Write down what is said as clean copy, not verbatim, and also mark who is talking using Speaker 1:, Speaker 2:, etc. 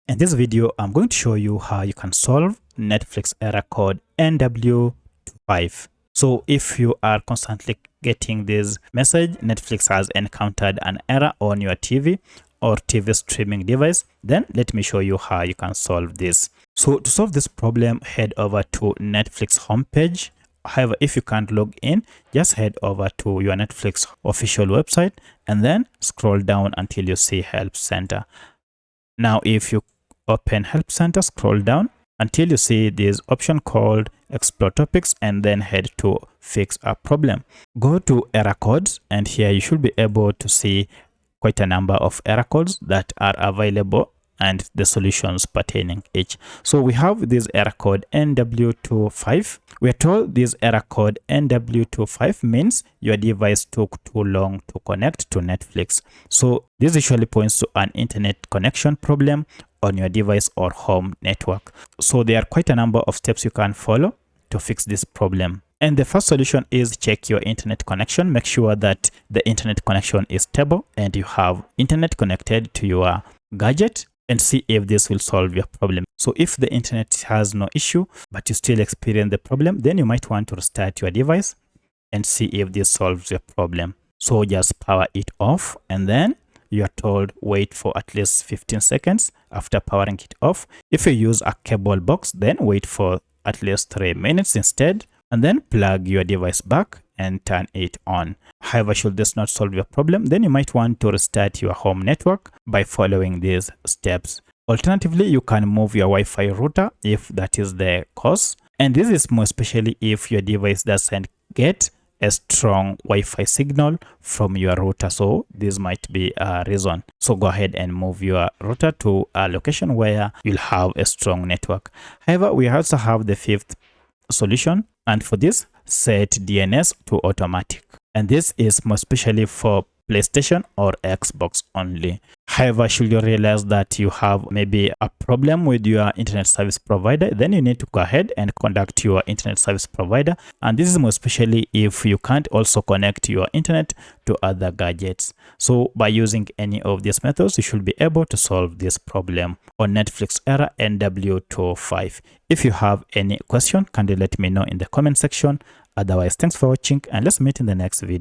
Speaker 1: In this video, I'm going to show you how you can solve Netflix error code NW-2-5. So if you are constantly getting this message, Netflix has encountered an error on your TV or TV streaming device, then let me show you how you can solve this. So to solve this problem, head over to Netflix homepage. However, if you can't log in, just head over to your Netflix official website and then scroll down until you see Help Center. Now, if you open Help Center, scroll down until you see this option called Explore Topics and then head to Fix a Problem. Go to Error Codes, and here you should be able to see quite a number of error codes that are available and the solutions pertaining each. So we have this error code NW-2-5. We are told this error code NW-2-5 means your device took too long to connect to Netflix. So this usually points to an internet connection problem on your device or home network. So there are quite a number of steps you can follow to fix this problem. And the first solution is check your internet connection. Make sure that the internet connection is stable and you have internet connected to your gadget, and see if this will solve your problem. So if the internet has no issue, but you still experience the problem, then you might want to restart your device and see if this solves your problem. So just power it off, and then you are told wait for at least 15 seconds after powering it off. If you use a cable box, then wait for at least 3 minutes instead, and then plug your device back and turn it on. However, should this not solve your problem, then you might want to restart your home network by following these steps. Alternatively, you can move your Wi-Fi router if that is the cause. And this is more especially if your device doesn't get a strong Wi-Fi signal from your router. So this might be a reason. So go ahead and move your router to a location where you'll have a strong network. However, we also have the fifth solution, and for this, set DNS to automatic, and this is more especially for PlayStation or Xbox only. However, should you realize that you have maybe a problem with your internet service provider, then you need to go ahead and contact your internet service provider, and this is more especially if you can't also connect your internet to other gadgets. So by using any of these methods, you should be able to solve this problem on Netflix error NW-2-5. If you have any question, kindly let me know in the comment section. Otherwise, thanks for watching, and let's meet in the next video.